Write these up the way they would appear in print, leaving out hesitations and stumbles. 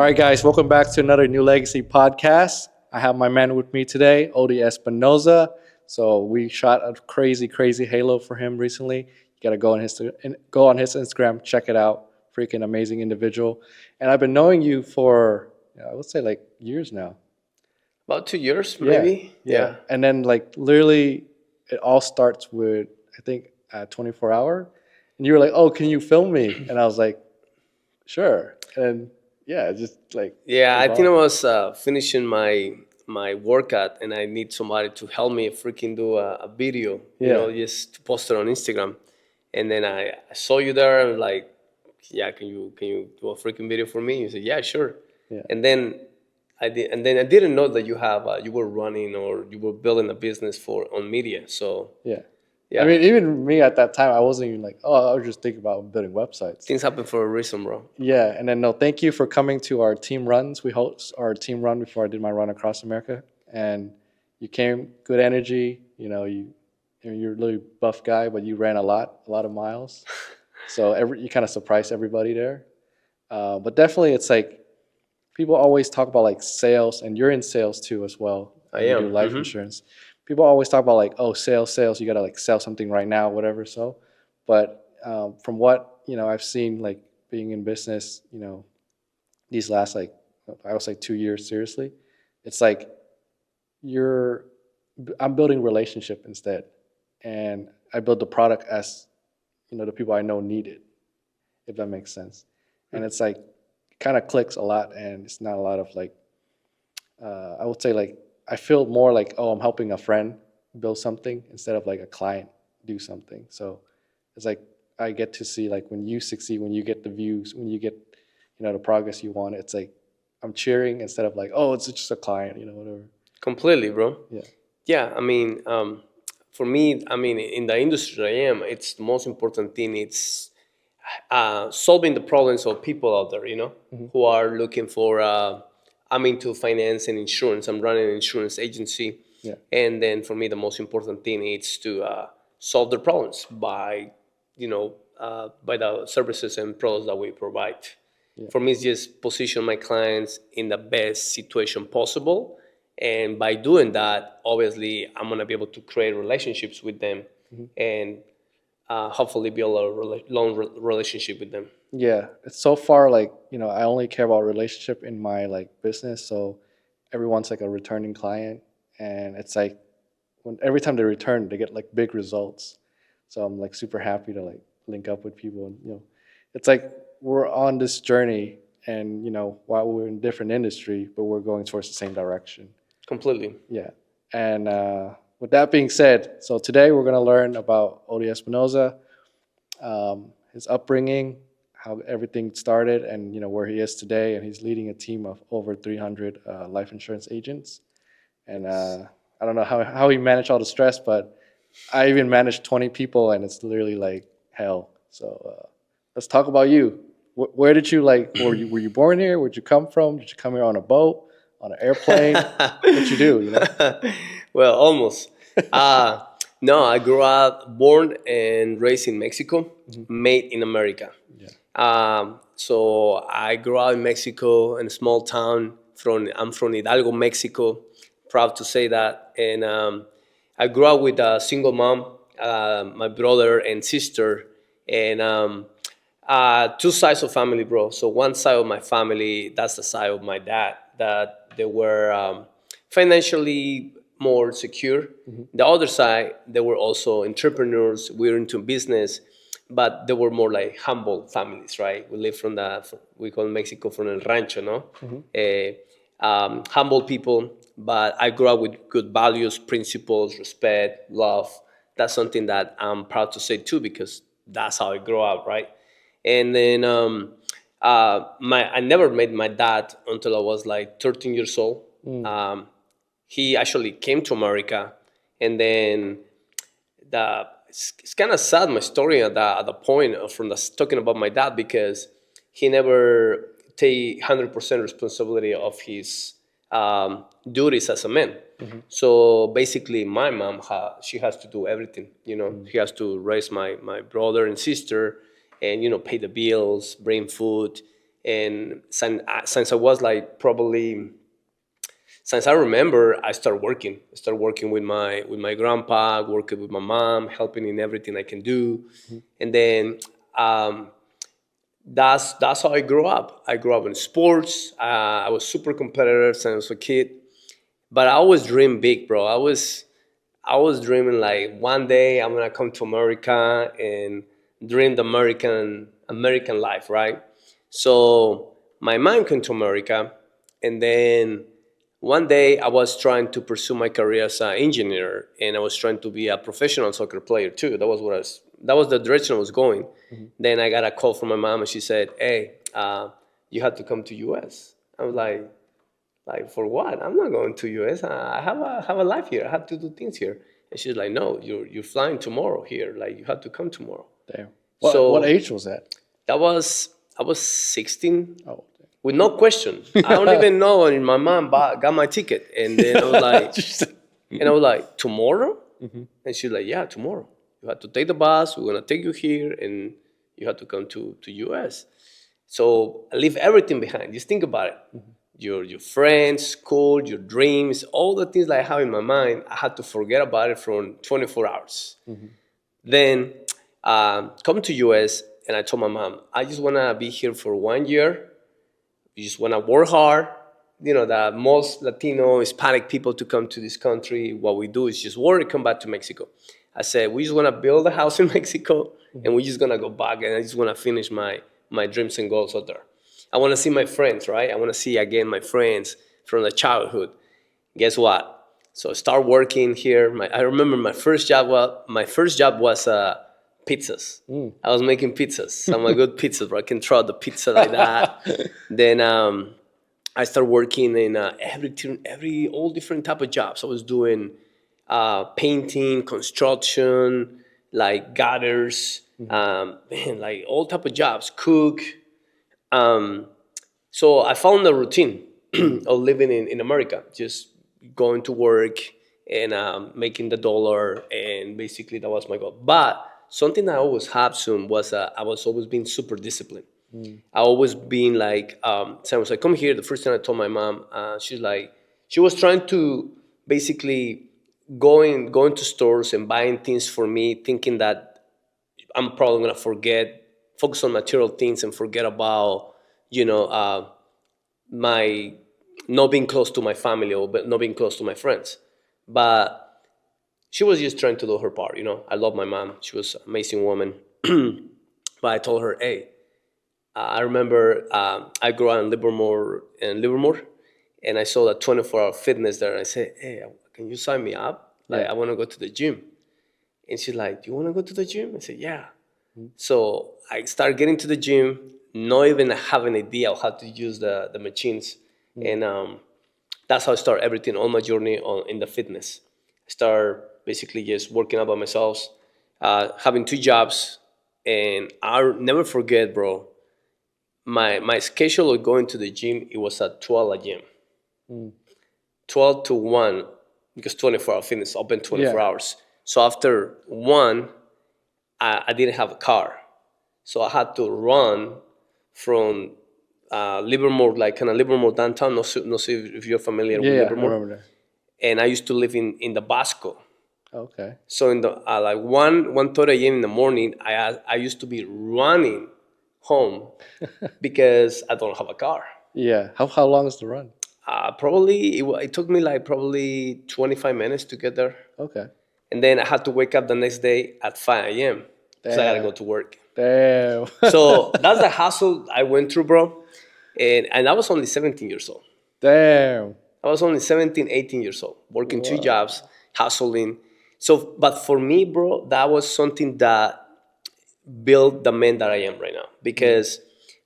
right, guys, welcome back to another New Legacy podcast. I have my man with me today, Odie Espinoza. So we shot a crazy halo for him recently. You gotta go on his Instagram, check it out. Freaking amazing individual. And I've been knowing you for I would say like years now. About 2 years, Yeah, maybe. yeah. And then like literally, it all starts with I think 24 hour, and you were like, "Oh, can you film me?" And I was like, "Sure." And yeah, just like Yeah, I think I evolved. was finishing my workout, and I need somebody to help me freaking do a video. Yeah. Just to post it on Instagram. And then I saw you there. And like, yeah, can you do a freaking video for me? You said, yeah, sure. Yeah. And then I didn't know that you were running or you were building a business for on media. So Yeah. I yeah, mean, even me at that time, I wasn't even like, oh, I was just thinking about building websites. things happen for a reason, bro. Yeah. And then, no, thank you for coming to our team runs. We host our team run before I did my run across America. And you came, good energy. You're a really buff guy, but you ran a lot of miles. So you kind of surprised everybody there. But definitely, it's like people always talk about like sales, and you're in sales too as well. I And you do am. life insurance. People always talk about like, oh, sales. You gotta like sell something right now, whatever. So, but from what I've seen, like being in business, these last like I would say 2 years, seriously, it's like you're I'm building relationship instead, and I build the product as the people I know need it, if that makes sense. And it's like kind of clicks a lot, and it's not a lot of like I would say like I feel more like, oh, I'm helping a friend build something instead of like a client do something. So it's like I get to see like when you succeed, when you get the views, when you get the progress you want. It's like I'm cheering instead of like, oh, it's just a client, whatever. Completely, bro. Yeah. Yeah, I mean, for me, I mean, in the industry I am, it's the most important thing. It's solving the problems of people out there, who are looking for. I'm into finance and insurance. I'm running an insurance agency, Yeah. and then for me, the most important thing is to solve their problems by the services and products that we provide. Yeah. For me, it's just position my clients in the best situation possible. And by doing that, obviously, I'm going to be able to create relationships with them and hopefully build a long relationship with them. Yeah, it's so far like I only care about relationship in my like business, so everyone's like a returning client, and it's like when every time they return, they get like big results. So I'm like super happy to like link up with people, and it's like we're on this journey, and while we're in different industry, but we're going towards the same direction. Completely. Yeah, and with that being said, so today we're gonna learn about Odie Espinoza, his upbringing, how everything started, and where he is today. And he's leading a team of over 300 life insurance agents. And I don't know how he managed all the stress, but I even managed 20 people, and it's literally like hell. So let's talk about you. Where did you like? Were you born here? Where'd you come from? Did you come here on a boat, on an airplane? What you do? Well, almost. Uh, no, I grew up, born and raised in Mexico, made in America. Yeah. So I grew up in Mexico in a small town. I'm from Hidalgo, Mexico. Proud to say that. And I grew up with a single mom, my brother and sister, and two sides of family, bro. So one side of my family, that's the side of my dad, that they were financially more secure. The other side, they were also entrepreneurs. We were into business, but they were more like humble families, right? We live we call Mexico from el rancho, no? Humble people, but I grew up with good values, principles, respect, love. That's something that I'm proud to say too, because that's how I grew up, right? And then I never met my dad until I was like 13 years old. He actually came to America, and then it's kind of sad, my story at the point from talking about my dad, because he never take 100% responsibility of his duties as a man. So basically, my mom she has to do everything. She has to raise my brother and sister, and pay the bills, bring food, And since I was like probably, since I remember, I started working. I started working with my grandpa, working with my mom, helping in everything I can do. And then um, that's how I grew up. I grew up in sports. I was super competitive since I was a kid. But I always dreamed big, bro. I was dreaming like one day I'm gonna come to America and dream the American life, right? So my mom came to America, and then one day I was trying to pursue my career as an engineer, and I was trying to be a professional soccer player too. That was the direction I was going. Then I got a call from my mom, and she said, "Hey, you have to come to U.S." I was like for what? I'm not going to US. I have a life here. I have to do things here. And she's like, no, you're flying tomorrow here. Like you have to come tomorrow. Damn. What So age was that? I was 16 Oh, with no question. I don't even know. And my mom got my ticket, and then I was like, tomorrow? And she's like, yeah, tomorrow. You have to take the bus. We're gonna take you here, and you have to come to US. So I leave everything behind. Just think about it. Your friends, school, your dreams, all the things that I have in my mind, I had to forget about it for 24 hours. Then come to US, and I told my mom, I just want to be here for 1 year. You just want to work hard. You know, that most Latino, Hispanic people to come to this country, what we do is just work and come back to Mexico. I said, we just want to build a house in Mexico, and we're just going to go back, and I just want to finish my dreams and goals out there. I want to see my friends, right? I want to see again my friends from the childhood. Guess what? So I start working here. I remember my first job. Well, my first job was pizzas. I was making pizzas. I'm a good pizza, bro. I can throw the pizza like that. Then I started working in every all different type of jobs. I was doing painting, construction, like gutters, man, like all type of jobs, cook. So I found the routine of living in America, just going to work and making the dollar, and basically that was my goal. But something I always had soon was I was always being super disciplined. I always been like, so I was like, come here. The first time I told my mom, she was trying to basically going to stores and buying things for me, thinking that I'm probably gonna focus on material things and forget about, you know, my not being close to my family or not being close to my friends. But she was just trying to do her part, you know. I love my mom. She was an amazing woman. But I told her, hey, I remember I grew up in Livermore, and I saw that 24-hour fitness there. And I said, hey, can you sign me up? Like, I want to go to the gym. And she's like, do you want to go to the gym? I said, yeah. So I started getting to the gym, not even having an idea of how to use the machines. And that's how I started everything on my journey in the fitness. I started basically just working out by myself, having 2 jobs. And I'll never forget, bro, my schedule of going to the gym, it was at 12 a.m. 12 to 1, because 24-hour fitness open 24 hours. So after 1, I didn't have a car. So I had to run from Livermore, like kind of Livermore downtown. No see if you're familiar with Livermore. I remember that. And I used to live in the Basco. Okay. So in the like 1:30 a.m. in the morning, I used to be running home because I don't have a car. Yeah. How long is the run? Probably it took me like probably 25 minutes to get there. Okay. And then I had to wake up the next day at 5 a.m. because I gotta go to work. Damn. So that's the hassle I went through, bro. And I was only 17 years old. Damn. I was only 17, 18 years old, working 2 jobs, hustling. So, but for me, bro, that was something that built the man that I am right now. Because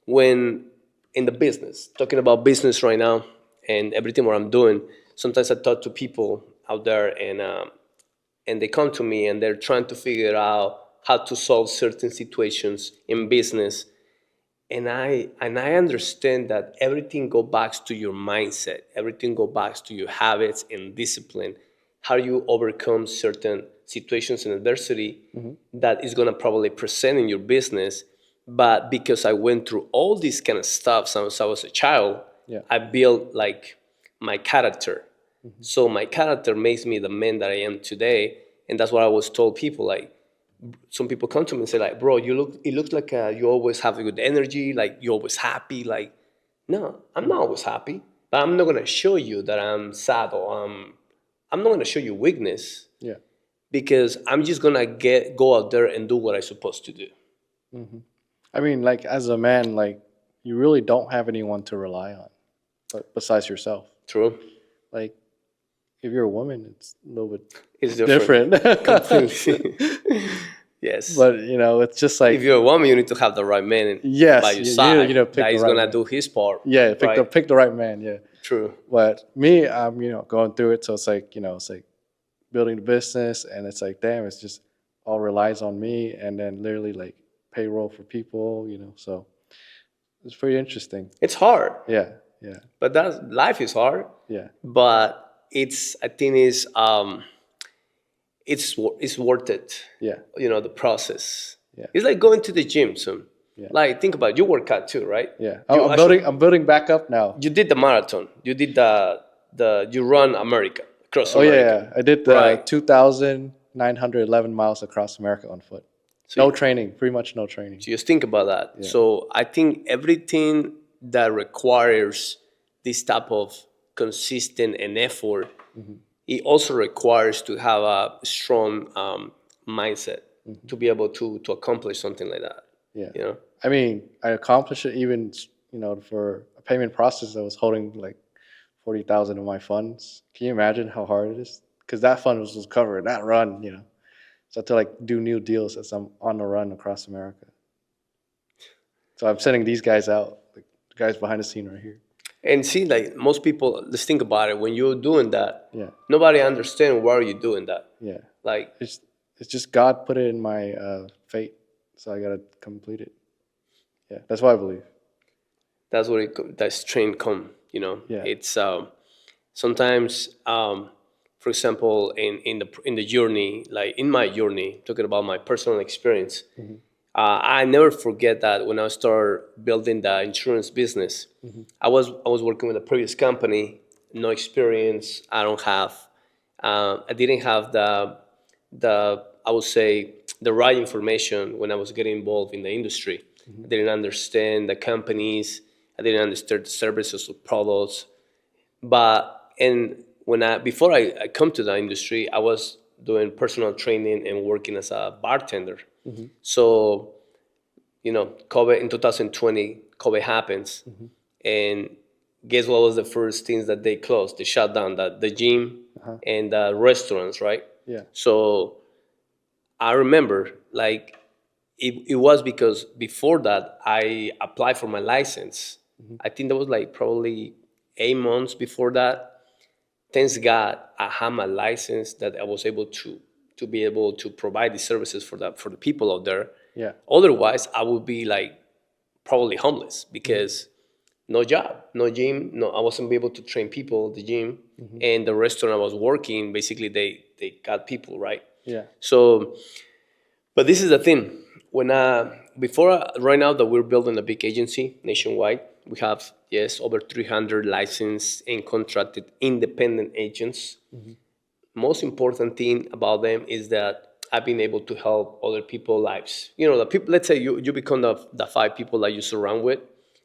when in the business, talking about business right now and everything what I'm doing, sometimes I talk to people out there, and they come to me and they're trying to figure out how to solve certain situations in business. And I understand that everything goes back to your mindset. Everything goes back to your habits and discipline. How you overcome certain situations and adversity that is going to probably present in your business. But because I went through all this kind of stuff since I was a child, Yeah. I built like my character. So my character makes me the man that I am today, and that's what I was told people. Like some people come to me and say, like, bro, you look. It looks like you always have a good energy. Like you're always happy. Like, no, I'm not always happy, but I'm not gonna show you that I'm sad or I'm not gonna show you weakness Yeah. because I'm just gonna go out there and do what I'm supposed to do. I mean, like as a man, like you really don't have anyone to rely on, but besides yourself. True. Like if you're a woman, it's a little bit It's different. different. Completely. Yes. But it's just like, If you're a woman, you need to have the right man by yes, your you side pick that the is right gonna man. do his part. Yeah, right? pick the right man. Yeah. True. But me, I'm going through it, so it's like it's like building the business, and it's like damn, it's just all relies on me, and then literally like payroll for people, so it's pretty interesting. It's hard, Yeah, yeah, but life is hard. yeah, But I think it's worth it. yeah, The process. yeah, It's like going to the gym soon. yeah, Like think about it, you work out too, right? yeah. You I'm building back up now. You did the marathon. You did you run America across Oh yeah, America. yeah. I did the Right. 2,911 miles across America on foot. So No training, pretty much no training. So just think about that. Yeah. So I think everything that requires this type of consistent and effort, it also requires to have a strong mindset to be able to accomplish something like that. Yeah. I mean, I accomplished it even, for a payment process that was holding like 40,000 of my funds. Can you imagine how hard it is? Because that fund was covered, that run, So I have to like do new deals as I'm on the run across America. So I'm sending these guys out, like the guys behind the scene right here. And see, like most people, let's think about it. When you're doing that, Yeah. nobody understands why are you doing that. Yeah. Like It's just God put it in my fate, so I gotta complete it. Yeah, that's what I believe. that's where that strength come. Yeah. It's sometimes, for example, in the journey, like in my journey, talking about my personal experience, I never forget that when I started building the insurance business, I was working with a previous company, no experience. I didn't have the I would say the right information when I was getting involved in the industry. I didn't understand the companies. I didn't understand the services or products. Before I come to the industry, I was doing personal training and working as a bartender. So, COVID in 2020, COVID happens, and guess what was the first things that they closed? They shut down the gym and the restaurants, right? Yeah. So I remember, like, it was because before that I applied for my license. I think that was like probably 8 months before that. Thanks God I had my license that I was able to be able to provide these services for the people out there. Yeah. Otherwise, I would be like probably homeless because no job, no gym, no, I wasn't able to train people at the gym, and the restaurant I was working, basically they got people, right? Yeah. So, but this is the thing. Right now that we're building a big agency nationwide, we have, yes, over 300 licensed and contracted independent agents. Most important thing about them is that I've been able to help other people's lives. The people, let's say you become the 5 people that you surround with.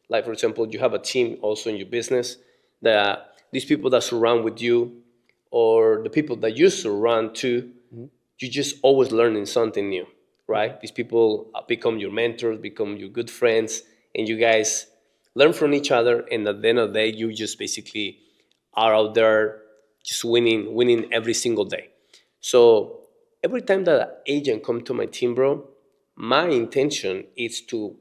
Like, for example, you have a team also in your business, that these people that surround with you or the people that you surround to, you just always learning something new, right? These people become your mentors, become your good friends, and you guys learn from each other. And at the end of the day, you just basically are out there just winning every single day. So every time that an agent come to my team, bro, my intention is to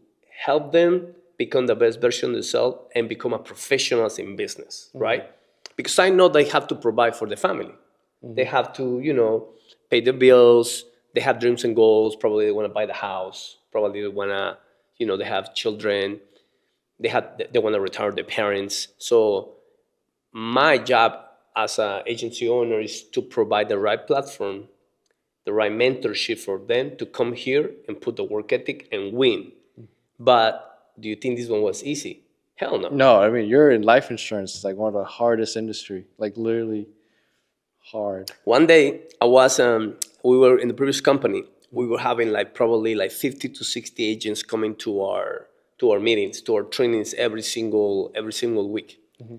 help them become the best version of themselves and become a professionals in business, right? Because I know they have to provide for the family. They have to, pay the bills. They have dreams and goals. Probably they want to buy the house. Probably they want to, they have children. They want to retire their parents. So my job as an agency owner is to provide the right platform, the right mentorship for them to come here and put the work ethic and win. But do you think this one was easy? Hell no. No, I mean you're in life insurance. It's like one of the hardest industry. Like literally hard. One day we were in the previous company. We were having like probably like 50 to 60 agents coming to our meetings, to our trainings every single week. Mm-hmm.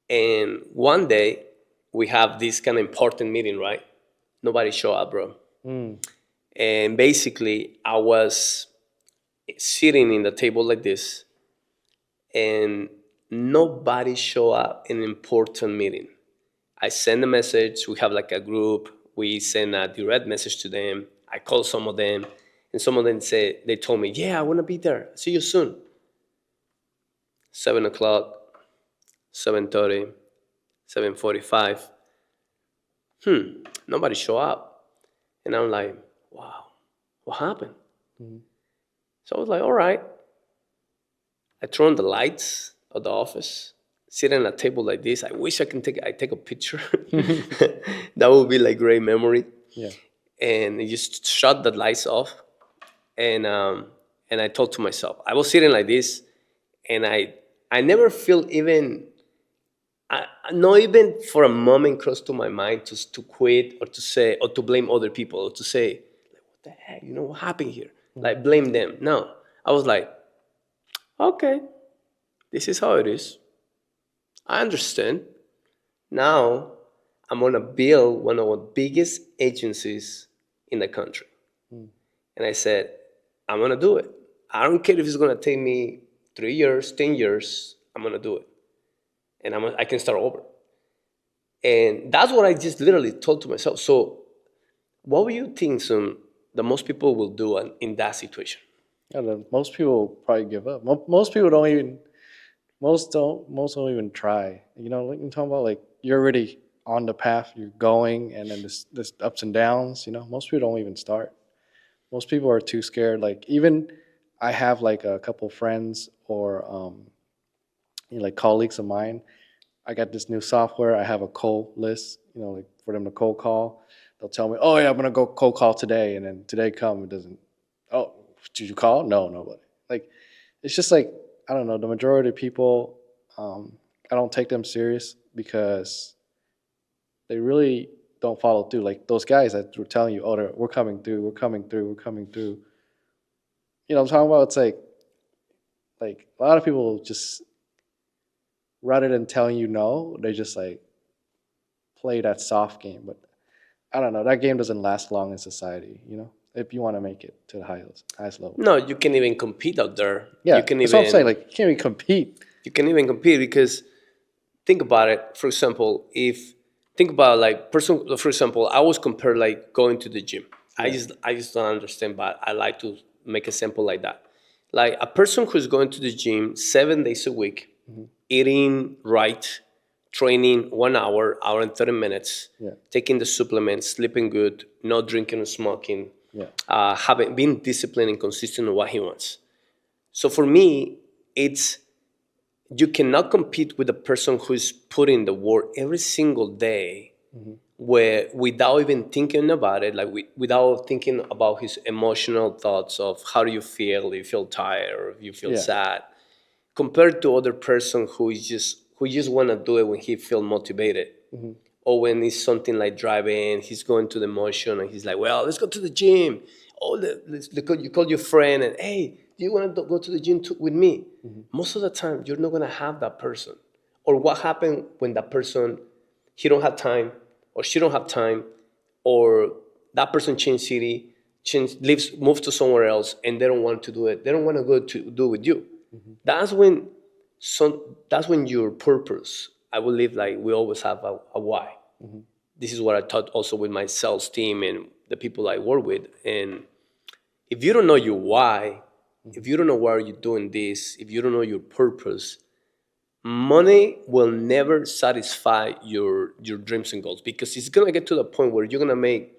And one day we have this kind of important meeting, right? Nobody show up, bro. Mm. And basically I was sitting in the table like this, and nobody show up in an important meeting. I send a message. We have like a group. We send a direct message to them. I call some of them, and some of them say they told me, "Yeah, I want to be there. See you soon." 7 o'clock, 7:30, 7:45. Nobody show up, and I'm like, "Wow, what happened?" Mm-hmm. So I was like, "All right." I turn on the lights of the office, sitting at a table like this. I wish I take a picture. That would be like great memory. Yeah. And I just shut the lights off, and I thought to myself, I was sitting like this, and I never feel even, not even for a moment crossed to my mind to quit or to say or to blame other people or to say, like, what the heck, what happened here? Mm-hmm. Like blame them. No, I was like, okay, this is how it is. I understand. Now I'm gonna build one of the biggest agencies in the country. Mm. And I said, I'm gonna do it. I don't care if it's gonna take me 3 years, 10 years, I'm gonna do it. And I can start over. And that's what I just literally told to myself. So what would you think that most people will do in that situation? I don't know, most people probably give up. Most people don't even. Most don't even try. Like you're talking about, like you're already on the path, you're going, and then this ups and downs. Most people don't even start. Most people are too scared. Like even I have like a couple friends or like colleagues of mine. I got this new software. I have a cold list. Like for them to cold call. They'll tell me, "Oh yeah, I'm gonna go cold call today," and then today come, it doesn't. Oh, did you call? No, nobody. Like it's just like I don't know. The majority of people, I don't take them serious because they really don't follow through. Like those guys that were telling you, "Oh, we're coming through, we're coming through, we're coming through." I'm talking about. It's like a lot of people just rather than telling you no, they just like play that soft game. But I don't know. That game doesn't last long in society. If you want to make it to the highest level. No, you can even compete out there. Yeah, that's what I'm saying. Like you can't even compete. You can even compete because think about it. For example, if think about like person. For example, I always compare like going to the gym. Yeah. I just don't understand, but I like to make a sample like that. Like a person who's going to the gym 7 days a week, Mm-hmm. eating right, training 1 hour, hour and 30 minutes, Yeah. taking the supplements, sleeping good, not drinking or smoking, Yeah. having been disciplined and consistent on what he wants. So for me, it's you cannot compete with a person who's putting the work every single day, Mm-hmm. where without even thinking about it, like without thinking about his emotional thoughts of how do you feel, if you feel tired or if you feel Yeah. sad, compared to other person who just want to do it when he feel motivated, Mm-hmm. or when it's something like driving, he's going to the motion and he's like, well, let's go to the gym. Oh, you call your friend and, hey, do you want to go to the gym with me? Mm-hmm. Most of the time, you're not going to have that person. Or what happened when that person, he don't have time or she don't have time, or that person change city, moves to somewhere else and they don't want to do it. They don't want to go to do it with you. Mm-hmm. That's when that's when your purpose, I believe, like we always have a why. Mm-hmm. This is what I taught also with my sales team and the people I work with. And if you don't know your why, if you don't know why you're doing this, if you don't know your purpose, money will never satisfy your dreams and goals, because it's gonna get to the point where you're gonna make,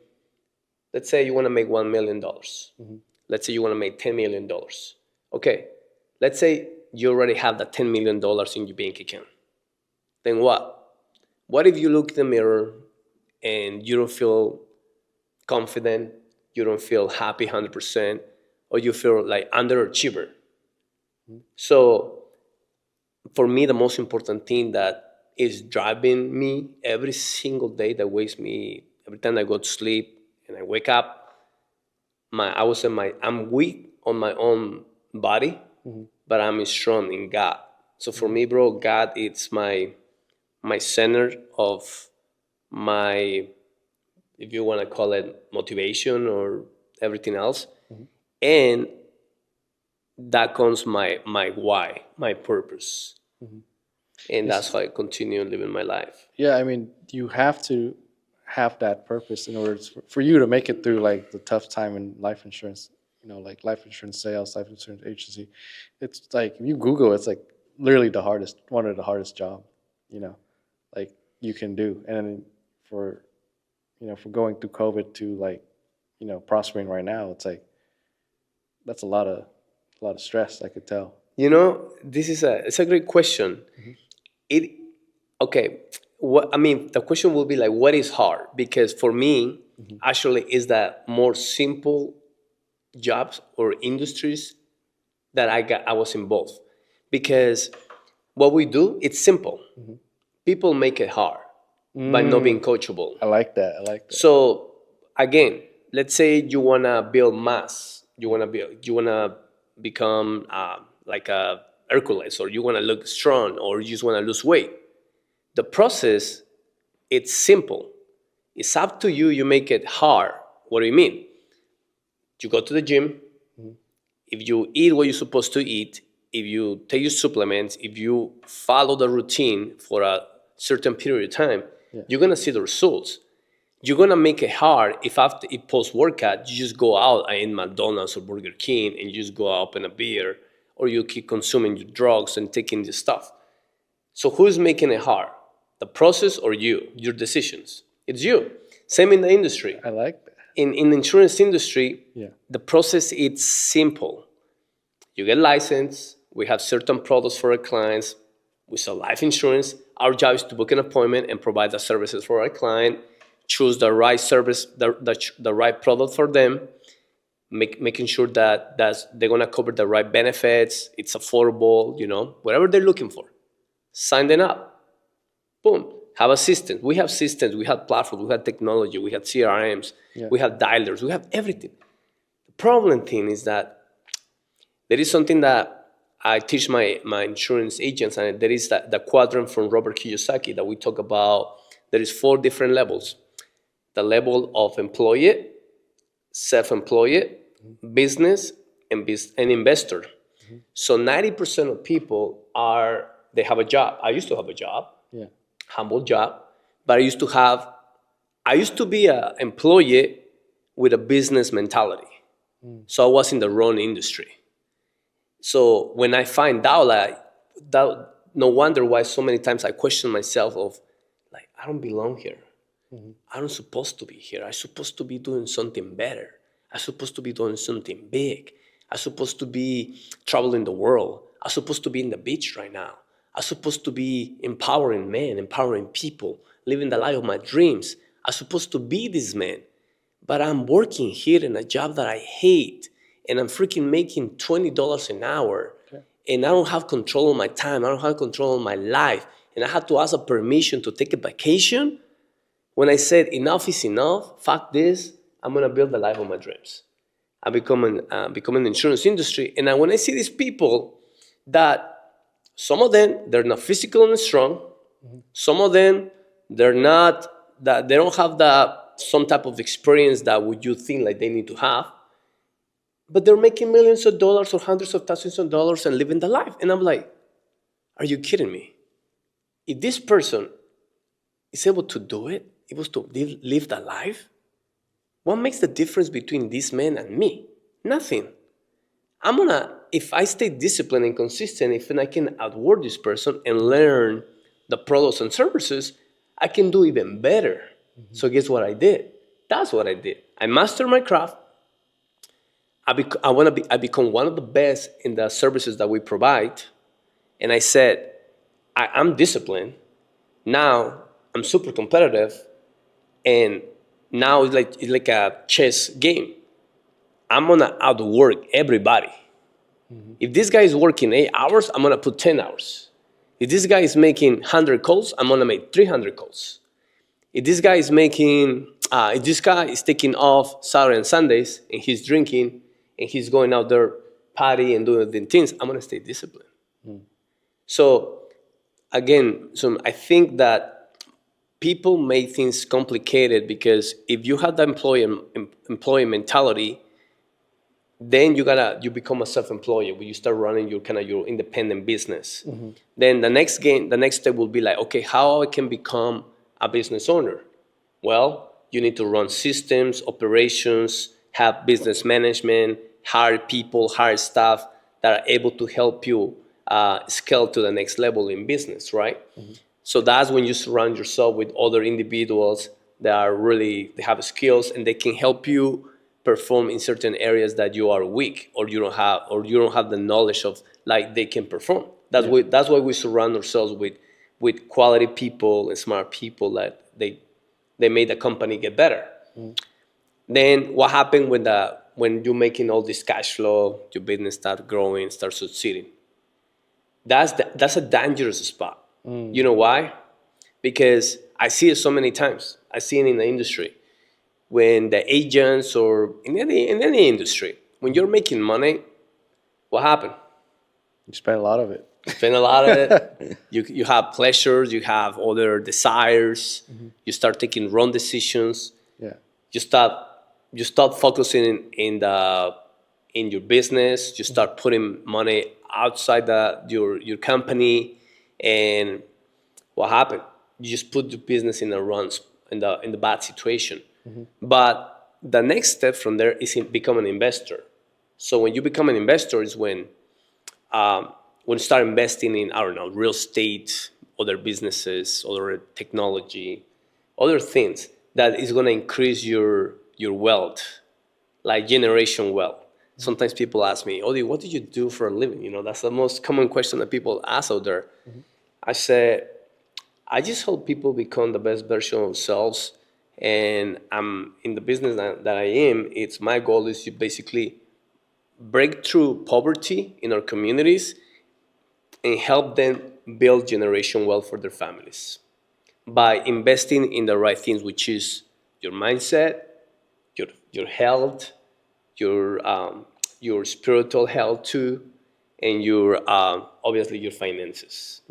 let's say you want to make $1 million. Mm-hmm. Let's say you want to make $10 million. Okay, let's say you already have that $10 million in your bank account. Then what? What if you look in the mirror and you don't feel confident, you don't feel happy 100%, or you feel like underachiever? So for me, the most important thing that is driving me every single day, that wakes me every time I go to sleep and I wake up, I would say I'm weak on my own body, but I'm strong in God. So for me, bro, God, it's my center of my, if you want to call it, motivation or everything else. And that comes my why, my purpose. And that's It's, how I continue living my life. yeah, I mean, you have to have that purpose in order for you to make it through like the tough time in life insurance. You know, like life insurance sales, life insurance agency. It's like if you Google, it's like literally the hardest, one of the hardest job. You know, like you can do, and then for for going through COVID to like prospering right now, it's like that's a lot of stress. I could tell. You know, this is it's a great question. It Okay. What I mean, the question will be like, what is hard? Because for me, actually, is that more simple jobs or industries that I was involved. Because what we do, it's simple. People make it hard by not being coachable. I like that. I like that. So again, let's say you wanna build mass, you wanna become like a Hercules, or you wanna look strong, or you just wanna lose weight. The process, it's simple. It's up to you. You make it hard. What do you mean? You go to the gym. If you eat what you're supposed to eat, if you take your supplements, if you follow the routine for a certain period of time, you're gonna see the results. You're gonna make it hard if after a post workout you just go out and eat McDonald's or Burger King and you just go out and a beer, or you keep consuming your drugs and taking this stuff. So who's making it hard? The process or you? Your decisions. It's you. Same in the industry. I like that. In the insurance industry, Yeah. the process it's simple. You get licensed. We have certain products for our clients. We sell life insurance. Our job is to book an appointment and provide the services for our client. Choose the right service, the right product for them. Making sure that they're gonna cover the right benefits. It's affordable. Whatever they're looking for. Sign them up. Boom. Have a system. We have systems. We have platforms. We have technology. We have CRMs. Yeah. We have dialers. We have everything. The problem thing is that there is something that I teach my insurance agents, and there is the quadrant from Robert Kiyosaki that we talk about. There is 4 different levels. The level of employee, self-employed, business, and investor. So 90% of people they have a job. I used to have a job. Yeah. Humble job, but I used to be an employee with a business mentality. So I was in the wrong industry. So when I find out that, no wonder why so many times I question myself of like, I don't belong here. I don't supposed to be here. I'm supposed to be doing something better. I'm supposed to be doing something big. I'm supposed to be traveling the world. I'm supposed to be in the beach right now. I'm supposed to be empowering men, empowering people, living the life of my dreams. I'm supposed to be this man. But I'm working here in a job that I hate, and I'm freaking making $20 an hour. Okay. And I don't have control of my time. I don't have control of my life. And I had to ask a permission to take a vacation. When I said enough is enough, fuck this, I'm gonna build the life of my dreams. I become an insurance industry, and when I see these people that some of them they're not physical and strong, some of them they're not that they don't have some type of experience that would you think like they need to have, but they're making millions of dollars or hundreds of thousands of dollars and living the life, and I'm like, are you kidding me? If this person is able to do it, able to live the life, what makes the difference between this man and me? Nothing. If I stay disciplined and consistent, if I can outwork this person and learn the products and services, I can do even better. So guess what I did? That's what I did. I mastered my craft. I become one of the best in the services that we provide. And I said, I'm disciplined. Now I'm super competitive. And now it's like a chess game. I'm gonna outwork everybody. If this guy is working 8 hours, I'm gonna put 10 hours. If this guy is making 100 calls, I'm gonna make 300 calls. If this guy is making, if this guy is taking off Saturday and Sundays and he's drinking and he's going out there party and doing the things, I'm gonna stay disciplined. So again, so I think that people make things complicated because if you have the employee mentality, then you become a self-employer when you start running your independent business. Then the next step will be like, okay, how I can become a business owner? Well, you need to run systems, operations, have business management, hire people, hire staff that are able to help you scale to the next level in business, right? So that's when you surround yourself with other individuals that are they have skills and they can help you perform in certain areas that you are weak or you don't have the knowledge of, like, they can perform. That's why we surround ourselves with quality people and smart people that they made the company get better. Then what happened when you're making all this cash flow, your business start growing, start succeeding? That's a dangerous spot. You know why? Because I see it so many times. I see it in the industry when the agents or in any industry, when you're making money, what happened? You spend a lot of it. Spend a lot of it. You have pleasures, you have other desires. You start taking wrong decisions. Yeah. You stop focusing in your business. You start putting money outside your company, and what happened? You just put the business in the bad situation. But the next step from there is become an investor. So when you become an investor is when you start investing in, I don't know, real estate, other businesses, other technology, other things that is going to increase your wealth, like generation wealth. Sometimes people ask me, Odi, what do you do for a living? That's the most common question that people ask out there. I say, I just help people become the best version of themselves. And I'm in the business that I am. It's my goal is to basically break through poverty in our communities and help them build generation wealth for their families by investing in the right things, which is your mindset, your health, your spiritual health too, and your obviously your finances.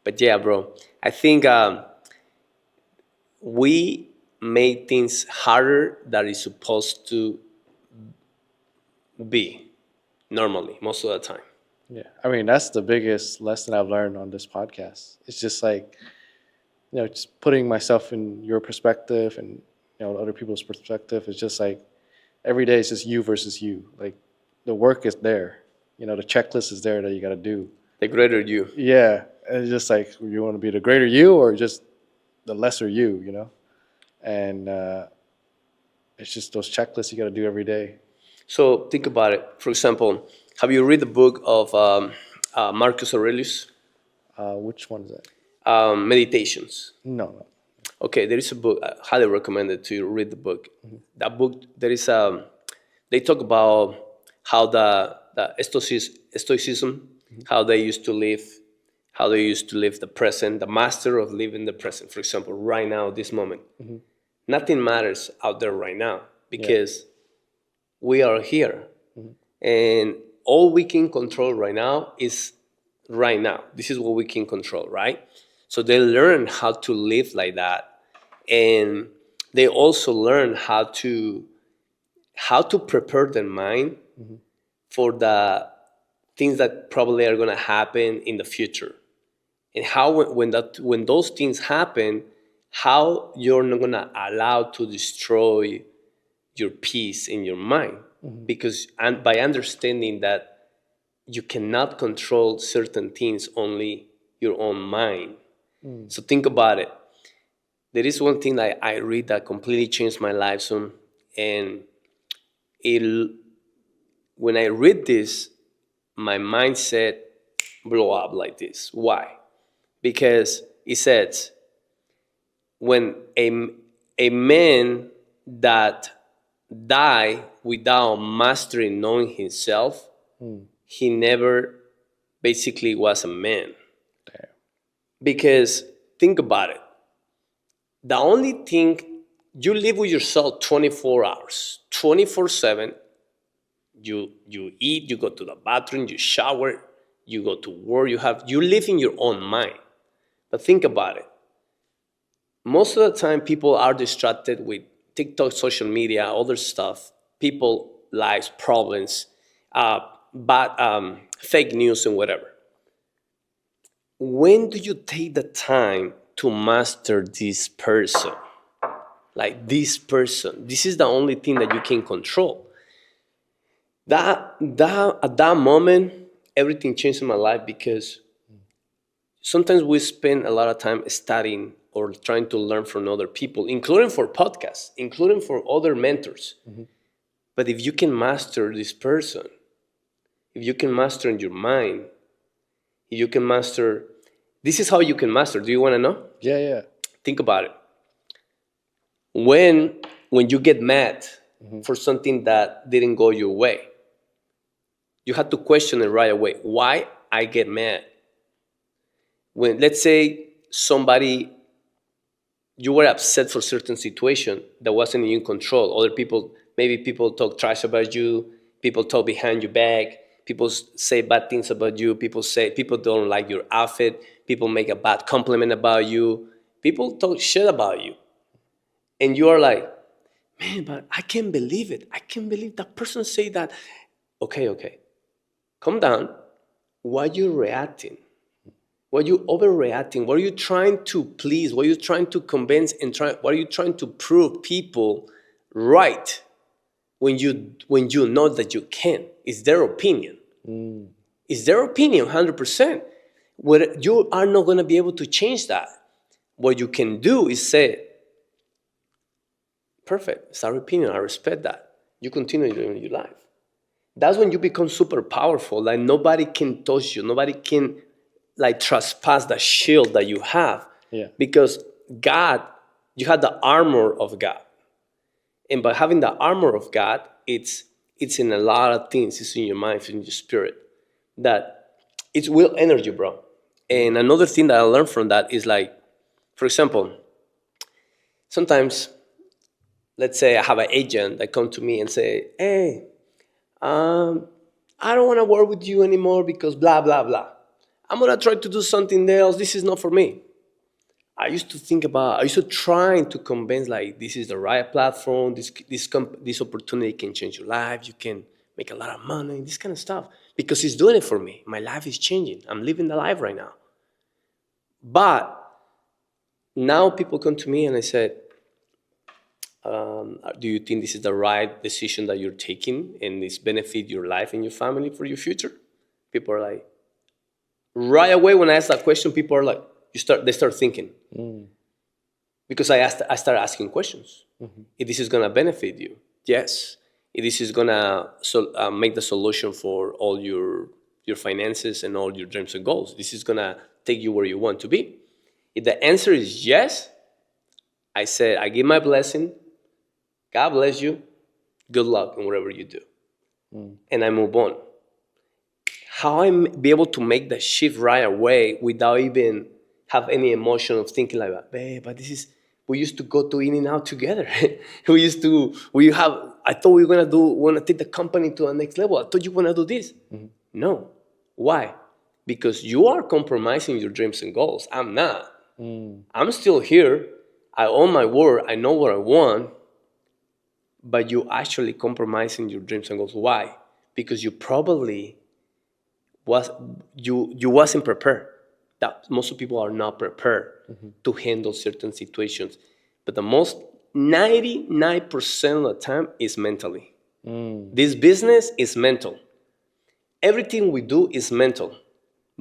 But yeah, bro, I think we make things harder than it's supposed to be normally most of the time. Yeah. I mean, that's the biggest lesson I've learned on this podcast. It's just like, just putting myself in your perspective and, other people's perspective. It's just like every day it's just you versus you. Like the work is there, the checklist is there that you got to do. The greater you. Yeah. And it's just like, you want to be the greater you or just the lesser you. And it's just those checklists you got to do every day. So think about it. For example, have you read the book of Marcus Aurelius? Which one is that? Meditations. No. Okay, there is a book. I highly recommend it to read the book. That book, they talk about how the Stoicism, how they used to live the present, the master of living the present. For example, right now, this moment, nothing matters out there right now because we are here, and all we can control right now is right now. This is what we can control, right? So they learn how to live like that, and they also learn how to prepare their mind for the things that probably are going to happen in the future, and how when those things happen, how you're not going to allow to destroy your peace in your mind, because by understanding that you cannot control certain things, only your own mind. So think about it. There is one thing that I read that completely changed my life soon, and when I read this, my mindset blew up like this. Why? Because it says, when a man that die without mastering knowing himself, he never basically was a man. Damn. Because think about it. The only thing, you live with yourself 24 hours, 24/7. You eat, you go to the bathroom, you shower, you go to work, you live in your own mind. But think about it. Most of the time people are distracted with TikTok, social media, other stuff, people, lives, problems, bad fake news and whatever. When do you take the time to master this person? Like this person. This is the only thing that you can control. That at that moment, everything changed in my life, because sometimes we spend a lot of time studying or trying to learn from other people, including for podcasts, including for other mentors. But if you can master this person, if you can master in your mind, if you can master, this is how you can master. Do you want to know? Yeah, yeah. Think about it. When you get mad for something that didn't go your way, you have to question it right away. Why I get mad? When, let's say, you were upset for a certain situation that wasn't in your control. Other people, maybe people talk trash about you, people talk behind your back, people say bad things about you, people don't like your outfit, people make a bad compliment about you, people talk shit about you. And you are like, man, but I can't believe it. I can't believe that person say that. Okay. Calm down. Why are you reacting? Why are you overreacting? What are you trying to please? What are you trying to convince what are you trying to prove people right when you know that you can? It's their opinion. It's their opinion 100%. What you are not going to be able to change that. What you can do is say, perfect, it's our opinion, I respect that. You continue doing your life. That's when you become super powerful. Like nobody can touch you. Nobody can like trespass the shield that you have. Yeah. Because God, you have the armor of God. And by having the armor of God, it's in a lot of things. It's in your mind, it's in your spirit. That it's will energy, bro. And another thing that I learned from that is like, for example, sometimes, let's say I have an agent that come to me and say, hey, I don't want to work with you anymore because blah, blah, blah. I'm going to try to do something else. This is not for me. I used to try to convince like this is the right platform. This opportunity can change your life. You can make a lot of money, this kind of stuff. Because he's doing it for me. My life is changing. I'm living the life right now. But now people come to me and I said, do you think this is the right decision that you're taking and this benefit your life and your family for your future? People are like, right away when I ask that question, people are like, they start thinking. Because I start asking questions. If this is gonna benefit you, yes. If this is gonna make the solution for all your finances and all your dreams and goals, this is gonna take you where you want to be. If the answer is yes, I said, I give my blessing. God bless you. Good luck in whatever you do. And I move on. How I be able to make the shift right away without even have any emotion of thinking like, babe, but we used to go to In-N-Out together. I thought we were want to take the company to the next level. I thought you want to do this. No. Why? Because you are compromising your dreams and goals. I'm not. I'm still here. I own my word. I know what I want. But you actually compromising your dreams and goals. Why? Because you probably you wasn't prepared. That most people are not prepared to handle certain situations. But the most 99% of the time is mentally. This business is mental. Everything we do is mental.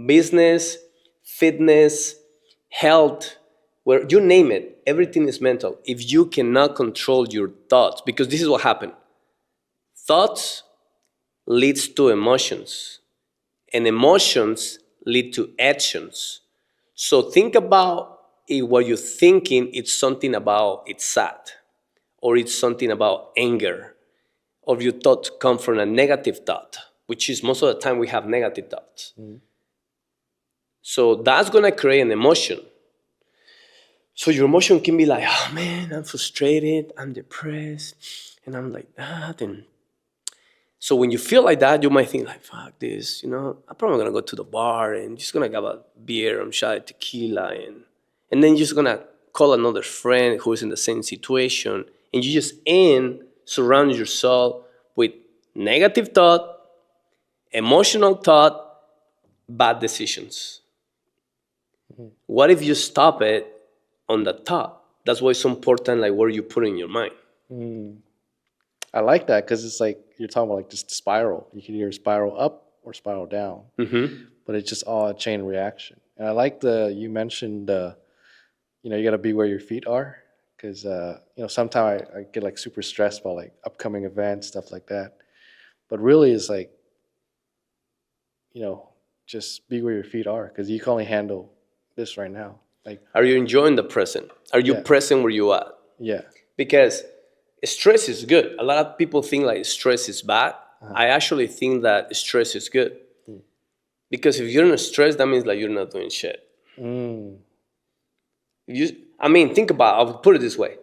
Business, fitness, health, where you name it, everything is mental. If you cannot control your thoughts, because this is what happened. Thoughts leads to emotions, and emotions lead to actions. So think about if what you're thinking, it's something about it's sad, or it's something about anger, or your thoughts come from a negative thought, which is most of the time we have negative thoughts. So that's going to create an emotion. So your emotion can be like, oh man, I'm frustrated, I'm depressed, and I'm like that. And so when you feel like that, you might think like, fuck this, I'm probably gonna go to the bar and just gonna have a beer, I'm shot at tequila, and then you're just gonna call another friend who's in the same situation, and you just surround yourself with negative thought, emotional thought, bad decisions. What if you stop it on the thought? That's why it's so important, like where you put in your mind. I like that because it's like you're talking about like just spiral. You can either spiral up or spiral down, but it's just all a chain reaction. And I like you mentioned you got to be where your feet are because sometimes I get like super stressed about like upcoming events, stuff like that. But really, it's like just be where your feet are because you can only handle this right now. Like, are you enjoying the present? Are you present where you are? Yeah. Because stress is good. A lot of people think like stress is bad. I actually think that stress is good. Because if you're in stress, that means like you're not doing shit. Think about it. I'll put it this way.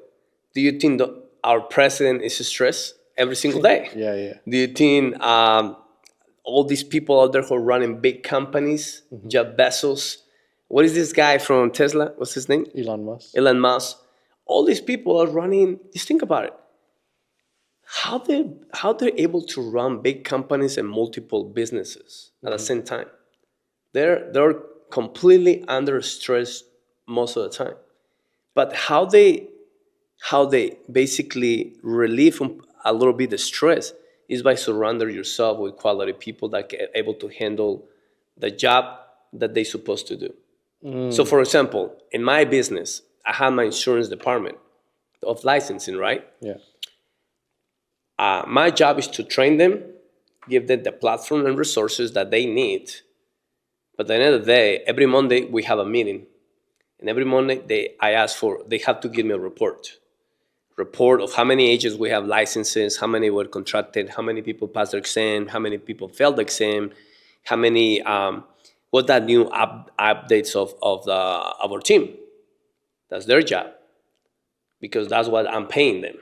Do you think that our president is stressed every single day? Yeah. Do you think all these people out there who are running big companies, Jeff Bezos, what is this guy from Tesla? What's his name? Elon Musk. Elon Musk. All these people are running. Just think about it. How they're able to run big companies and multiple businesses at the same time. They're completely under stress most of the time. But how they basically relieve a little bit the stress is by surrounding yourself with quality people that are able to handle the job that they're supposed to do. So for example, in my business, I have my insurance department of licensing, right? Yeah. My job is to train them, give them the platform and resources that they need. But at the end of the day, every Monday we have a meeting. And every Monday they have to give me a report of how many agents we have licenses, how many were contracted, how many people passed their exam, how many people failed the exam, how many, what that new updates of our team. That's their job because that's what I'm paying them.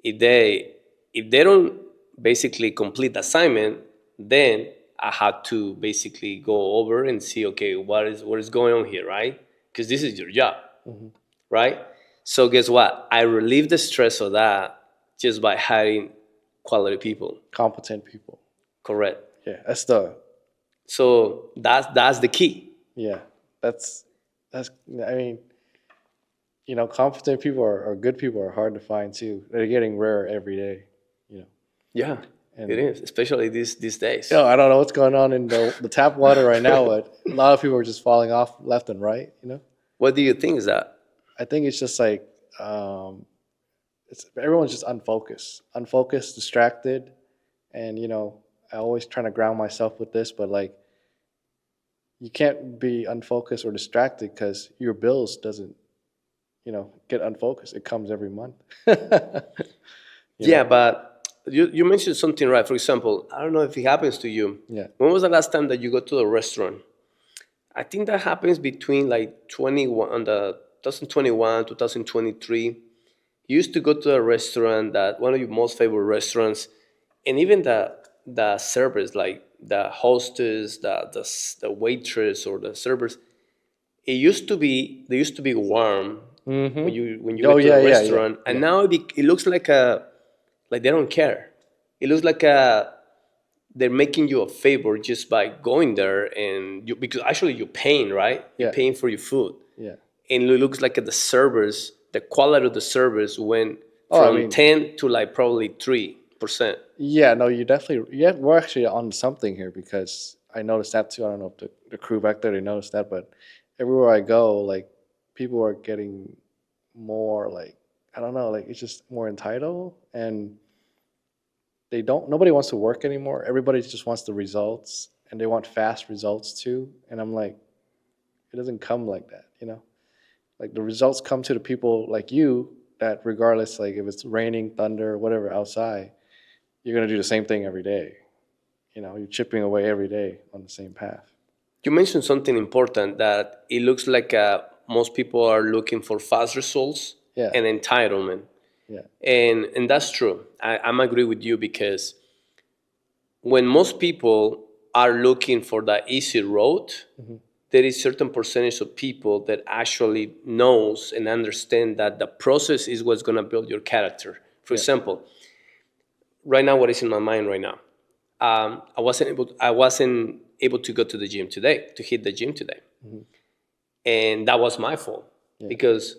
If they don't basically complete the assignment, then I have to basically go over and see, okay, what is going on here, right? Because this is your job, right? So guess what? I relieve the stress of that just by hiring quality people. Competent people. Correct. Yeah, So that's the key. Yeah, that's. I mean, competent people or good people are hard to find too. They're getting rarer every day. Yeah, it is, especially these days. I don't know what's going on in the tap water right now, but a lot of people are just falling off left and right. What do you think is that? I think it's just like everyone's just unfocused, distracted, and I always trying to ground myself with this, but like you can't be unfocused or distracted because your bills doesn't get unfocused. It comes every month. Yeah, but you mentioned something, right? For example, I don't know if it happens to you. Yeah. When was the last time that you go to a restaurant? I think that happens between like 2021, 2023. You used to go to a restaurant, that one of your most favorite restaurants, and even the servers, like the hostess, the waitress or the servers, they used to be warm when you go to the restaurant, and now it looks like they don't care. It looks like they're making you a favor just by going there, and because actually you're paying, right? You're paying for your food. Yeah. And it looks like the servers, the quality of the servers went from 10 to like probably 3%. Yeah, no, you definitely. Yeah, we're actually on something here because I noticed that too. I don't know if the crew back there they noticed that, but everywhere I go, like people are getting more like I don't know, like it's just more entitled and nobody wants to work anymore. Everybody just wants the results and they want fast results too. And I'm like, it doesn't come like that, Like the results come to the people like you that regardless, like if it's raining, thunder, whatever outside, you're gonna do the same thing every day. you're chipping away every day on the same path. You mentioned something important that it looks like most people are looking for fast results Yeah. and entitlement. Yeah. And that's true. I'm agree with you because when most people are looking for the easy road, there is certain percentage of people that actually knows and understand that the process is what's going to build your character. For example, right now, what is in my mind right now? I wasn't able to go to the gym today, to hit the gym today, and that was my fault because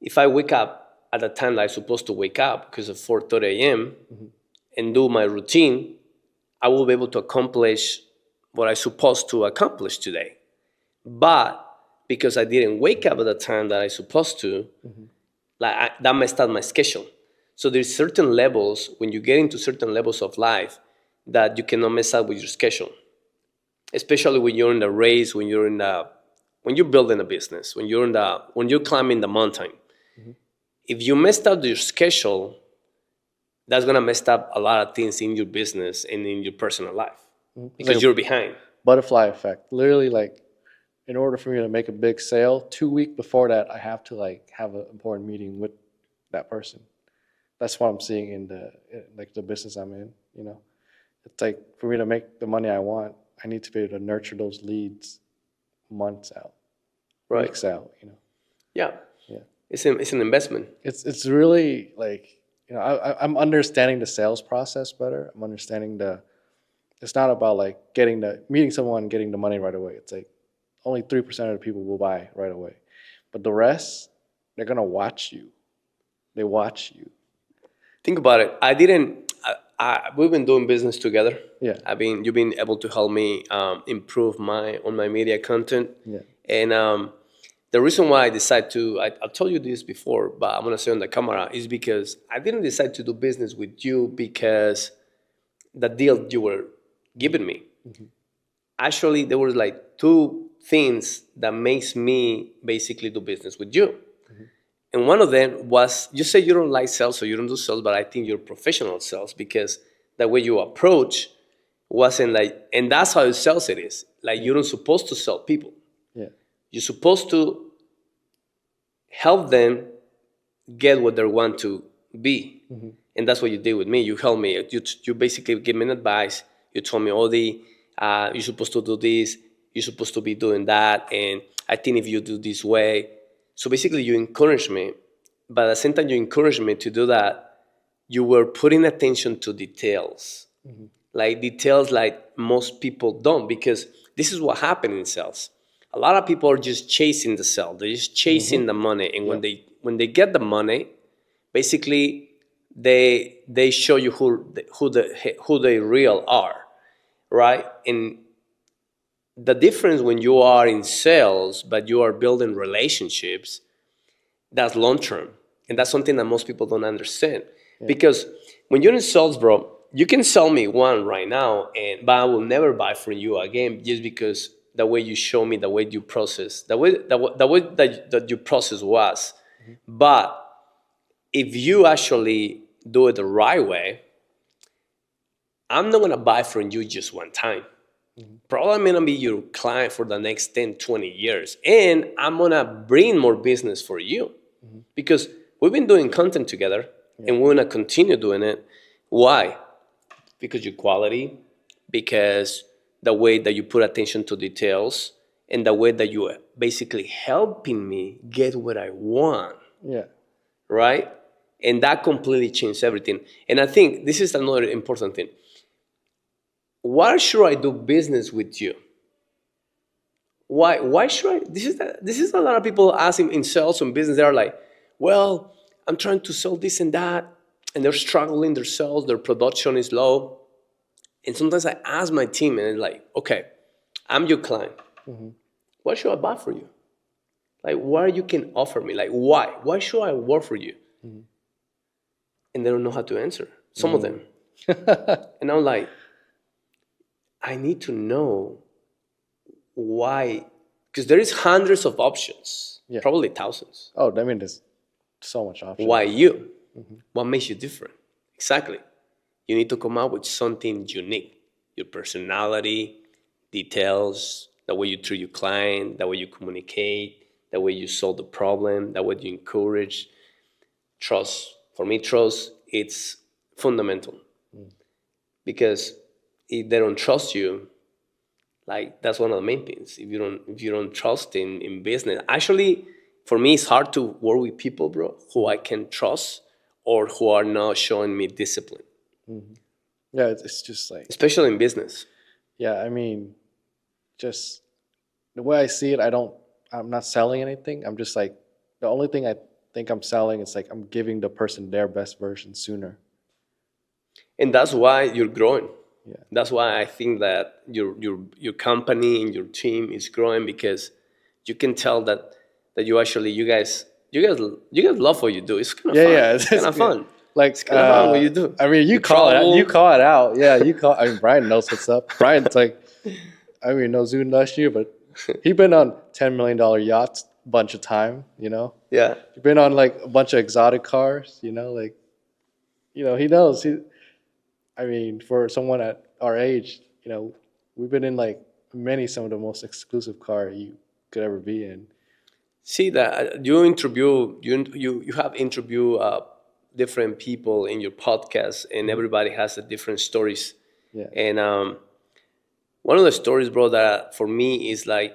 if I wake up at the time that I'm supposed to wake up because of 4:30 a.m. and do my routine, I will be able to accomplish what I'm supposed to accomplish today. But because I didn't wake up at the time that I supposed to, that messed up my schedule. So there's certain levels when you get into certain levels of life that you cannot mess up with your schedule, especially when you're in the race, when you're building a business, when you're climbing the mountain. If you messed up your schedule, that's gonna mess up a lot of things in your business and in your personal life because Like you're behind. butterfly effect. Literally, like, in order for me to make a big sale, 2 weeks before that, I have to like have an important meeting with that person. That's what I'm seeing in the business I'm in. It's like for me to make the money I want, I need to be able to nurture those leads months out, Right. weeks out. Yeah. Yeah. It's an investment. It's really like I'm understanding the sales process better. I'm understanding it's not about like meeting someone and getting the money right away. It's like only 3% of the people will buy right away, but the rest, they're gonna watch you. They watch you. Think about it. I didn't. We've been doing business together. Yeah. You've been able to help me improve on my media content. Yeah. And the reason why I decided to, I told you this before, but I'm gonna say on the camera, is because I didn't decide to do business with you because the deal you were giving me. Actually, there were like two things that makes me basically do business with you. And one of them was, you say you don't like sales or you don't do sales, but I think you're professional sales because the way you approach wasn't like, and that's how sales it is. Like you're not supposed to sell people. Yeah. You're supposed to help them get what they want to be. And that's what you did with me. You helped me. You basically gave me an advice. You told me, Odi, you're supposed to do this. You're supposed to be doing that. And I think if you do this way. So basically you encouraged me. But at the same time you encouraged me to do that, you were putting attention to details. Like details like most people don't, because this is what happened in sales. A lot of people are just chasing the sale. They're just chasing the money. And when they get the money, basically they show you who they real are, right? And the difference when you are in sales but you are building relationships, that's long term. And that's something that most people don't understand. Because when you're in sales, bro, you can sell me one right now, but I will never buy from you again just because the way you show me, the way you process, the way that your process was. But if you actually do it the right way, I'm not gonna buy from you just one time. Probably I'm gonna be your client for the next 10, 20 years. And I'm gonna bring more business for you. Because we've been doing content together and we're gonna continue doing it. Why? Because your quality, because the way that you put attention to details, and the way that you are basically helping me get what I want. Yeah. Right? And that completely changed everything. And I think this is another important thing. Why should I do business with you? Why should I? This is a lot of people asking in sales and business. They're like, well, I'm trying to sell this and that, and they're struggling their sales, their production is low. And sometimes I ask my team, and they're like, okay, I'm your client. What should I buy for you? Like, what you can offer me? Like, why? Why should I work for you? And they don't know how to answer. Some of them. And I'm like, I need to know why, because there is hundreds of options, probably thousands. Oh, I mean, there's so much option. Why you? What makes you different? Exactly. You need to come up with something unique. your personality, details, the way you treat your client, the way you communicate, the way you solve the problem, the way you encourage. Trust. For me, trust, it's fundamental, because if they don't trust you, like that's one of the main things. If you don't trust in business, actually, for me, it's hard to work with people, bro, who I can trust or who are not showing me discipline, Yeah, it's just like, especially in business. yeah, I mean, just the way I see it, I'm not selling anything. I'm just like, the only thing I think I'm selling is like I'm giving the person their best version sooner. And that's why you're growing. Yeah. That's why I think that your company and your team is growing, because you can tell that you guys love what you do. It's kind of Yeah, fun. yeah. It's kind of Yeah. fun. It's Like, kind of fun what you do. I mean, you You call it out. You travel. call it out. Yeah, you call. I mean, Brian knows what's up. Brian's like, I mean, no Zoom last year, but he been on $10 million yachts a bunch of time. Yeah. He been on like a bunch of exotic cars. Like, he knows. I mean, for someone at our age, we've been in like some of the most exclusive car you could ever be in. See that you have interviewed different people in your podcast, and everybody has a different stories. Yeah. And one of the stories, bro, that for me is like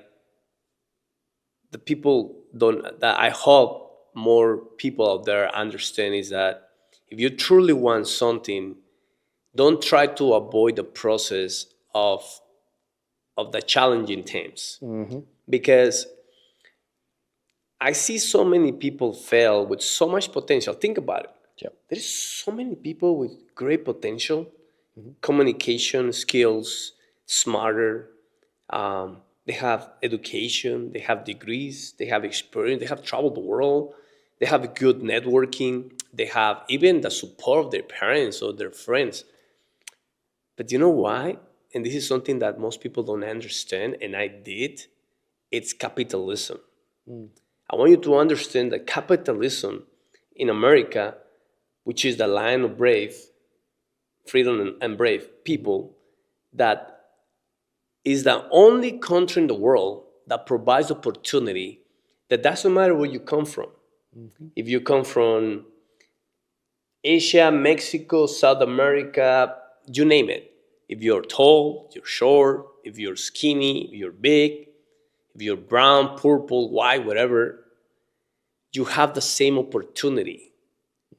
the people don't that I hope more people out there understand is that if you truly want something, don't try to avoid the process of the challenging times, Mm-hmm. because I see so many people fail with so much potential. Think about it. Yep. There's so many people with great potential, Mm-hmm. communication skills, smarter. They have education, they have degrees, they have experience, they have traveled the world, they have good networking, they have even the support of their parents or their friends. But you know why? And this is something that most people don't understand, and I did. It's capitalism. Mm. I want you to understand that capitalism in America, which is the land of brave, freedom and brave people, that is the only country in the world that provides opportunity that doesn't matter where you come from. Mm-hmm. If you come from Asia, Mexico, South America, you name it. If you're tall, you're short, if you're skinny, if you're big, if you're brown, purple, white, whatever, you have the same opportunity.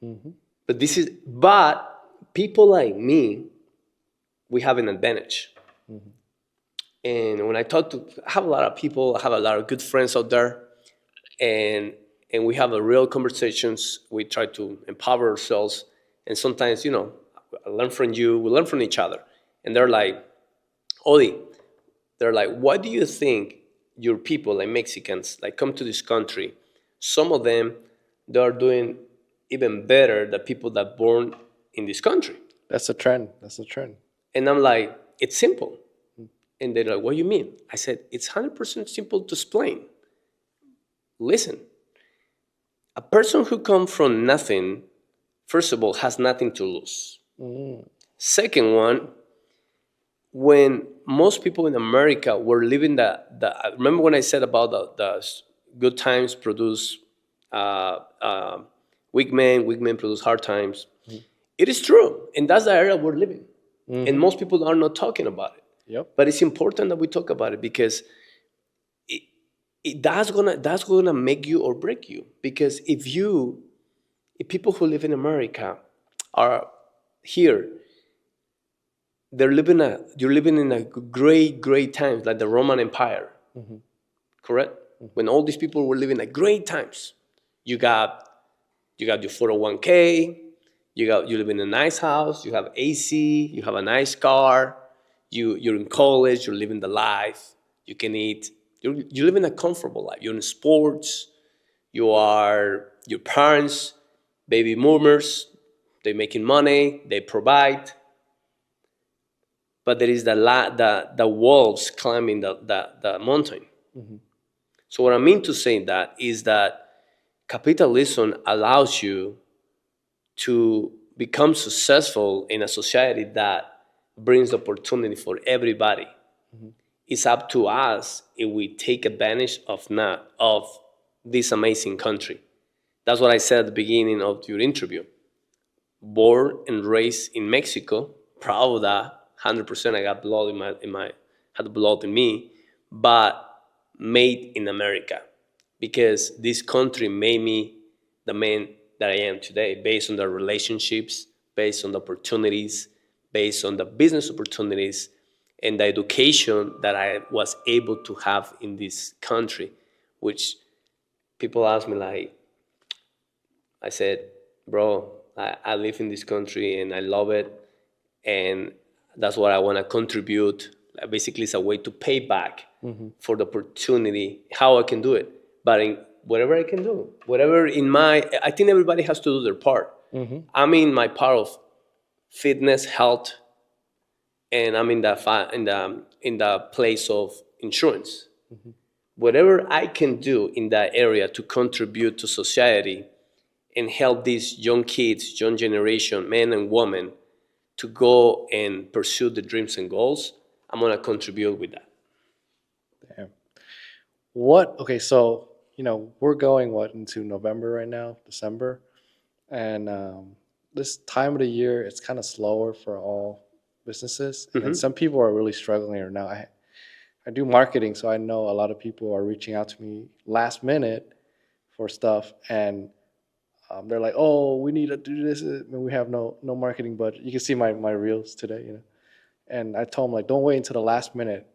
Mm-hmm. But people like me, we have an advantage. Mm-hmm. And when I have a lot of people, I have a lot of good friends out there, and we have a real conversations. We try to empower ourselves, and sometimes, I learn from you, we learn from each other. And they're like, Odi, they're like, why do you think your people, like Mexicans, like come to this country? Some of them, they are doing even better than people that born in this country. That's a trend. That's a trend. And I'm like, it's simple. And they're like, what do you mean? I said, it's 100% simple to explain. Listen, a person who comes from nothing, first of all, has nothing to lose. Mm. Second one, when most people in America were living remember when I said about the good times produce weak men produce hard times. Mm. It is true, and that's the era we're living. Mm-hmm. And most people are not talking about it. Yep. But it's important that we talk about it, because that's gonna make you or break you. Because if people who live in America are here, you're living in a great times, like the Roman Empire. Mm-hmm. Correct? Mm-hmm. When all these people were living at great times, you got your 401k, you live in a nice house, you have AC, you have a nice car, you're in college, you're living the life, you can eat, you live in a comfortable life, you're in sports, your parents, baby boomers, they're making money, they provide. But there is the wolves climbing the mountain. Mm-hmm. So what I mean to say that is that capitalism allows you to become successful in a society that brings opportunity for everybody. It's up to us if we take advantage of this amazing country. That's what I said at the beginning of your interview. Born and raised in Mexico, proud of that. 100%. I got blood had blood in me, but made in America, because this country made me the man that I am today, based on the relationships, based on the opportunities, based on the business opportunities, and the education that I was able to have in this country, which people ask me like, I said, bro, I live in this country and I love it, and that's what I want to contribute. Basically, it's a way to pay back for the opportunity, how I can do it. But in whatever I can do, whatever in my, I think everybody has to do their part. I'm in my part of fitness, health, and I'm in the place of insurance. Whatever I can do in that area to contribute to society and help these young kids, young generation, men and women, to go and pursue the dreams and goals, I'm gonna contribute with that. Damn. Okay, so, we're going, into November right now, December. And this time of the year, it's kind of slower for all businesses. And some people are really struggling right now. I do marketing, so I know a lot of people are reaching out to me last minute for stuff. And they're like, "Oh, we need to do this." And we have no marketing budget. You can see my reels today. And I told them, like, don't wait until the last minute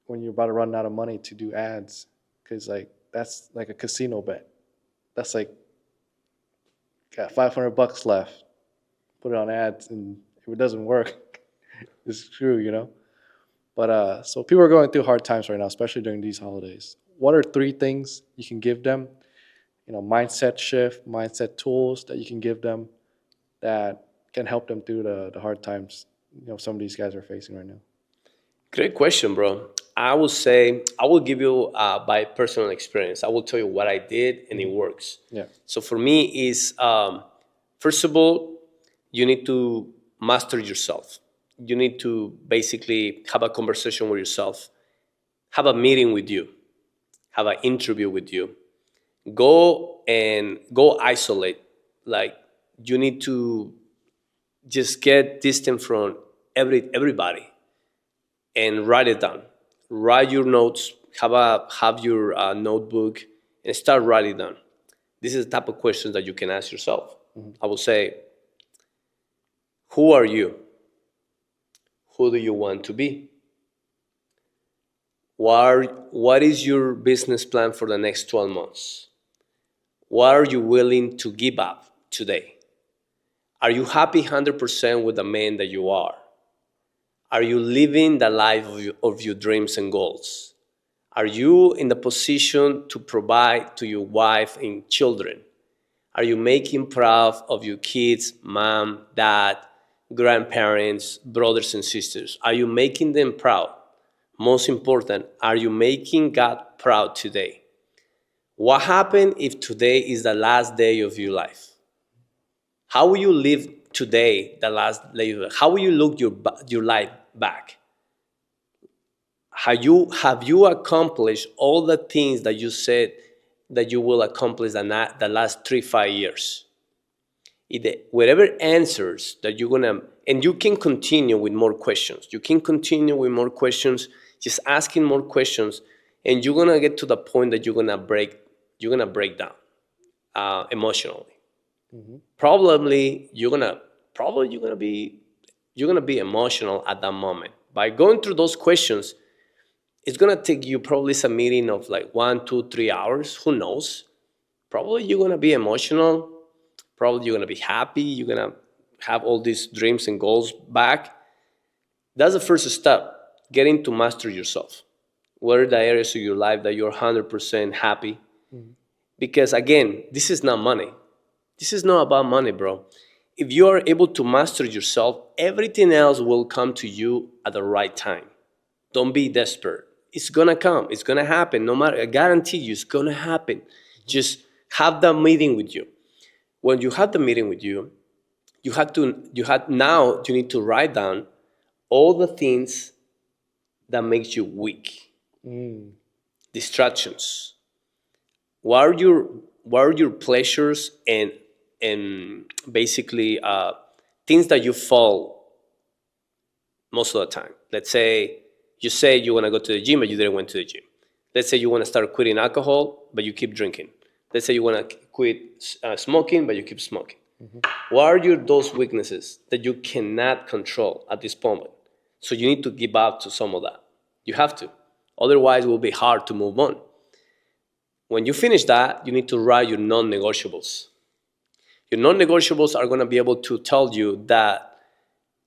when you're about to run out of money to do ads, because like that's like a casino bet. That's like, got $500 left. Put it on ads, and if it doesn't work, it's screw. But so people are going through hard times right now, especially during these holidays. What are 3 things you can give them? Mindset shift, mindset tools that you can give them that can help them through the hard times some of these guys are facing right now. Great question, bro. I will say, I will give you by personal experience. I will tell you what I did and it works. Yeah. So for me is, first of all, you need to master yourself. You need to basically have a conversation with yourself, have a meeting with you, have an interview with you. Go isolate. Like, you need to just get distant from everybody and write it down. Write your notes. Have your notebook and start writing down. This is the type of questions that you can ask yourself. I will say, who are you? Who do you want to be? What is your business plan for the next 12 months? What are you willing to give up today? Are you happy 100% with the man that you are? Are you living the life of your dreams and goals? Are you in the position to provide to your wife and children? Are you making proud of your kids, mom, dad, grandparents, brothers and sisters? Are you making them proud? Most important, are you making God proud today? What happens if today is the last day of your life? How will you live today, the last day of your life? How will you look your life back? Have you accomplished all the things that you said that you will accomplish the last 3-5 years? Whatever answers that you're gonna, and you can continue with more questions. You can continue with more questions, just asking more questions, and you're gonna get to the point that you're gonna break down emotionally. Probably you're gonna be emotional at that moment. By going through those questions, it's gonna take you probably a meeting of like 1, 2, 3 hours. Who knows? Probably you're gonna be emotional. Probably you're gonna be happy. You're gonna have all these dreams and goals back. That's the first step, getting to master yourself. What are the areas of your life that you're 100% happy? Because again, this is not money. This is not about money, bro. If you are able to master yourself, everything else will come to you at the right time. Don't be desperate. It's gonna come. It's gonna happen. No matter, I guarantee you, it's gonna happen. Just have that meeting with you. When you have the meeting with you, now you need to write down all the things that makes you weak. Mm. Distractions. What are your pleasures and basically things that you fall most of the time? Let's say you want to go to the gym, but you didn't went to the gym. Let's say you want to start quitting alcohol, but you keep drinking. Let's say you want to quit smoking, but you keep smoking. What are those weaknesses that you cannot control at this moment? So you need to give up to some of that. You have to. Otherwise, it will be hard to move on. When you finish that, you need to write your non-negotiables. Your non-negotiables are going to be able to tell you that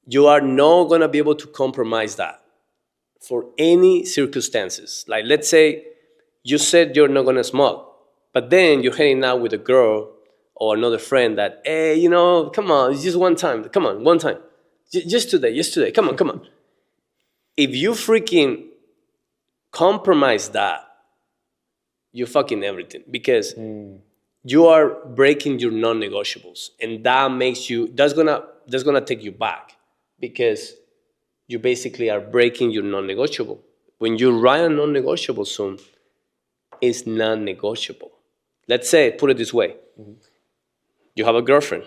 you are not going to be able to compromise that for any circumstances. Like, let's say you said you're not going to smoke, but then you're hanging out with a girl or another friend that, hey, come on, it's just one time. Come on, one time. Just today. Come on, come on. If you freaking compromise that, you're fucking everything, because you are breaking your non-negotiables, and that's gonna take you back, because you basically are breaking your non-negotiable. When you write a non-negotiable soon, it's non-negotiable. Let's say, put it this way: you have a girlfriend,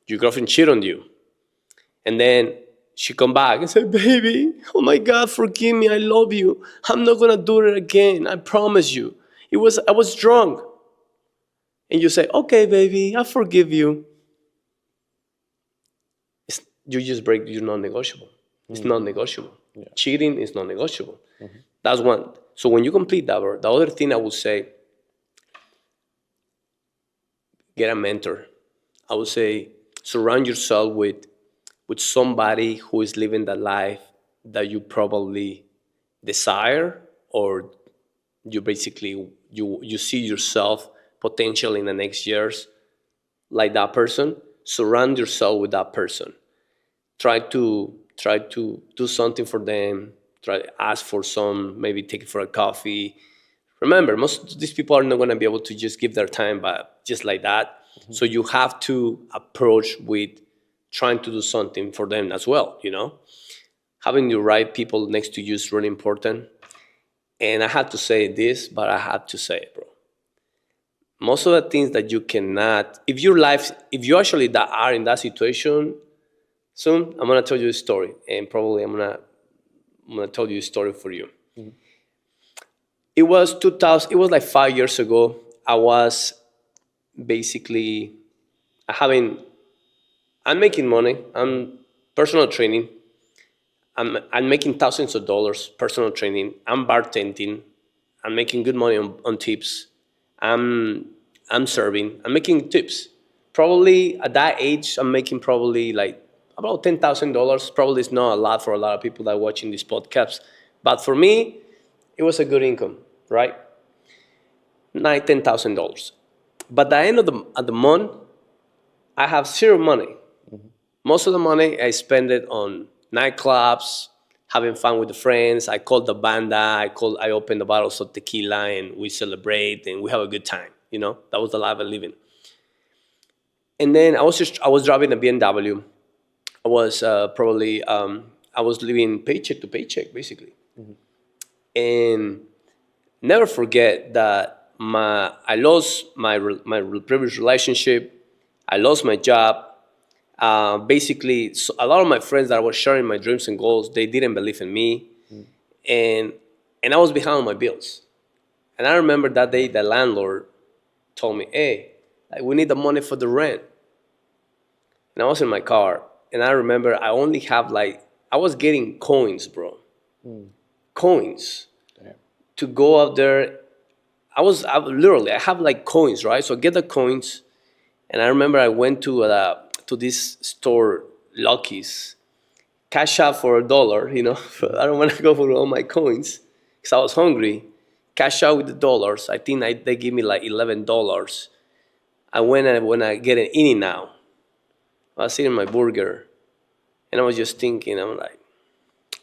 your girlfriend cheated on you, and then she come back and say, "Baby, oh my God, forgive me, I love you. I'm not gonna do it again. I promise you. I was drunk." And you say, "Okay, baby, I forgive you." You just break your non-negotiable. It's non-negotiable. Yeah. Cheating is non-negotiable. That's one. So when you complete that, the other thing I would say, get a mentor. I would say surround yourself with somebody who is living the life that you probably desire, or you basically you see yourself potential in the next years like that person. Surround yourself with that person. Try to do something for them. Try to ask for some, maybe take it for a coffee. Remember, most of these people are not going to be able to just give their time but just like that. So you have to approach with trying to do something for them as well. Having the right people next to you is really important. And I had to say this, but I had to say it, bro. Most of the things that you cannot, if you actually that are in that situation, soon I'm gonna tell you a story, and probably I'm gonna tell you a story for you. It was 2000. It was like 5 years ago. I was basically having. I'm making money. I'm personal training. I'm making thousands of dollars personal training. I'm bartending. I'm making good money on tips. I'm I'm serving. I'm making tips. Probably at that age, I'm making probably like about $10,000. Probably it's not a lot for a lot of people that are watching these podcasts, but for me, it was a good income, right? $10,000. But at the end of the month, I have zero money. Most of the money I spend it on nightclubs, having fun with the friends. I call the banda. I open the bottles of tequila and we celebrate and we have a good time. That was the life I live in. And then I was driving a BMW. I was probably I was living paycheck to paycheck basically, and never forget that I lost my previous relationship. I lost my job. Basically, so a lot of my friends that I was sharing my dreams and goals, they didn't believe in me, and I was behind on my bills. And I remember that day the landlord told me, "Hey, like, we need the money for the rent." And I was in my car, and I remember I only have I was getting coins, bro, coins Damn. to go out there. I have like coins, right? So I get the coins, and I remember I went to this store, Lucky's, cash out for $1. I don't want to go for all my coins because I was hungry. Cash out with the dollars. I think they give me like $11. I went and when I get an in now, I was eating my burger, and I was just thinking, I'm like,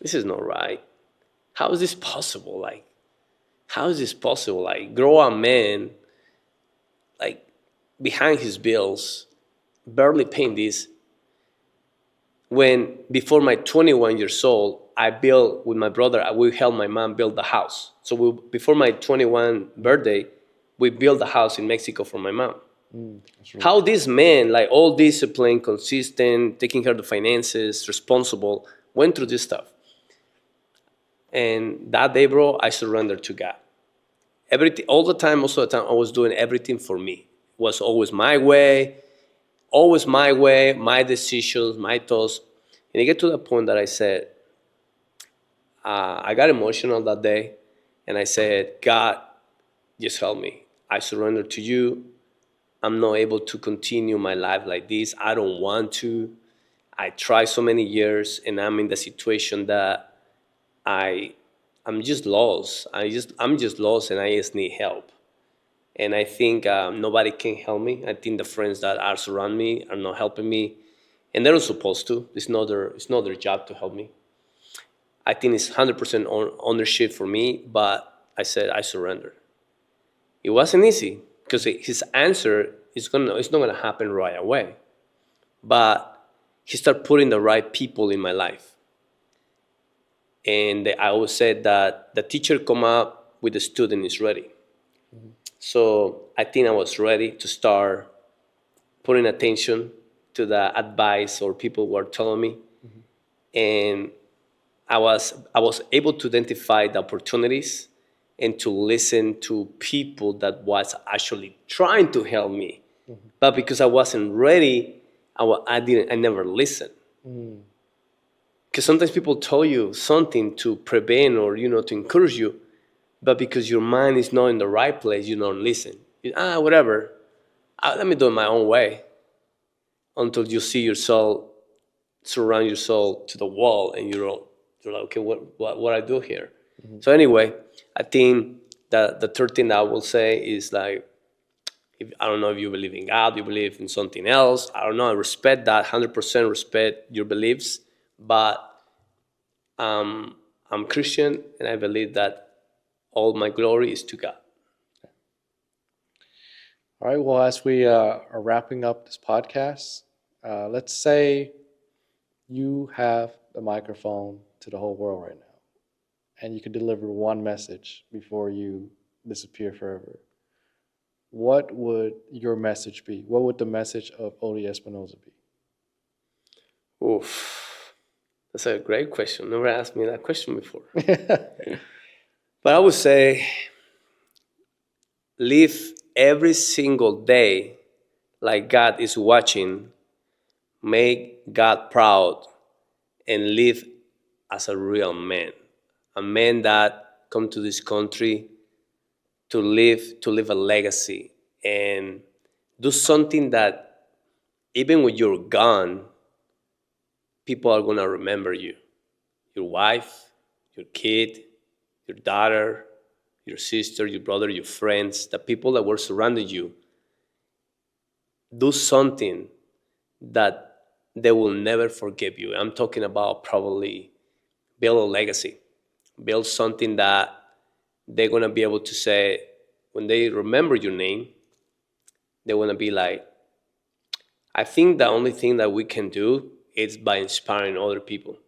this is not right. How is this possible? Like, how is this possible? Like, grow a man, like, behind his bills, barely paying this, when before my 21 years old, I built with my brother, we helped my mom build the house. So before my 21 birthday, we built a house in Mexico for my mom. That's really How cool. this man, like all disciplined, consistent, taking care of the finances, responsible, went through this stuff. And that day, bro, I surrendered to God. Everything, all the time, most of the time, I was doing everything for me. It was always my way, my decisions, my thoughts. And it get to the point that I said, I got emotional that day, and I said, God, just help me. I surrender to you. I'm not able to continue my life like this. I don't want to. I tried so many years, and I'm in the situation that I, I'm just lost. I'm just lost, and I just need help. And I think nobody can help me. I think the friends that are surround me are not helping me, and they're not supposed to. It's not their job to help me. I think it's 100% ownership for me, but I said I surrender. It wasn't easy because his answer it's not gonna happen right away. But he started putting the right people in my life, and I always said that the teacher come up with the student is ready. So I think I was ready to start putting attention to the advice or people were telling me, and I was able to identify the opportunities and to listen to people that was actually trying to help me. But because I wasn't ready, I never listened. Because sometimes people tell you something to prevent or to encourage you, but because your mind is not in the right place, you don't listen. Whatever. Let me do it my own way until you see yourself surround yourself to the wall and you're like, okay, what I do here? So anyway, I think that the third thing that I will say is like, if, I don't know if you believe in God, you believe in something else. I don't know. I respect that, 100% respect your beliefs, but I'm Christian and I believe that all my glory is to God. All right. Well, as we are wrapping up this podcast, let's say you have the microphone to the whole world right now, and you could deliver one message before you disappear forever. What would your message be? What would the message of Odie Espinoza be? Oof, that's a great question. Never asked me that question before. But I would say live every single day like God is watching, make God proud, and live as a real man. A man that come to this country to live a legacy and do something that even when you're gone, people are gonna remember you. Your wife, your kid, your daughter, your sister, your brother, your friends, the people that were surrounding you, do something that they will never forgive you. I'm talking about probably build a legacy, build something that they're gonna be able to say when they remember your name, they wanna be like, I think the only thing that we can do is by inspiring other people.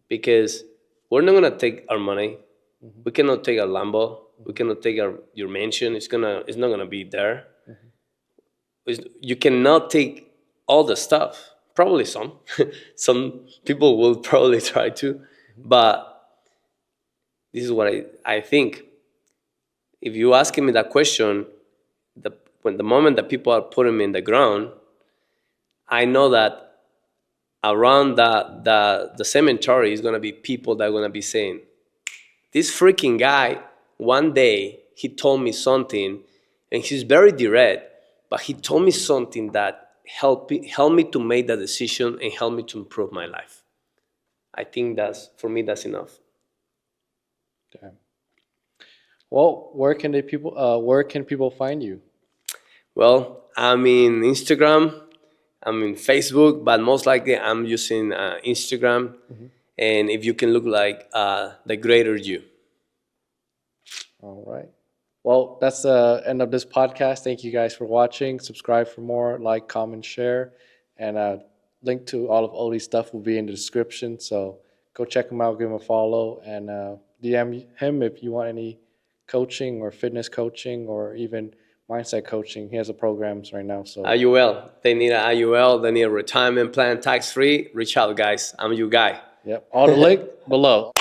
Because we're not gonna take our money. We cannot take a Lambo. We cannot take your mansion. It's not gonna be there. You cannot take all the stuff. Probably some. Some people will probably try to, but this is what I think. If you asking me that question, when the moment that people are putting me in the ground, I know that around the cemetery is gonna be people that are gonna be saying, this freaking guy, one day he told me something, and he's very direct, but he told me something that helped me to make the decision and helped me to improve my life. I think that's for me that's enough. Damn. Well, where can people find you? Well, I'm in Instagram, I'm in Facebook, but most likely I'm using Instagram. And if you can look like the greater you. All right. Well, that's the end of this podcast. Thank you guys for watching. Subscribe for more, like, comment, share, and link to all of Odie's stuff will be in the description. So go check him out, give him a follow, and DM him if you want any coaching or fitness coaching or even mindset coaching. He has the programs right now. So IUL. They need an IUL. They need a retirement plan, tax free. Reach out, guys. I'm your guy. yep, all the link below.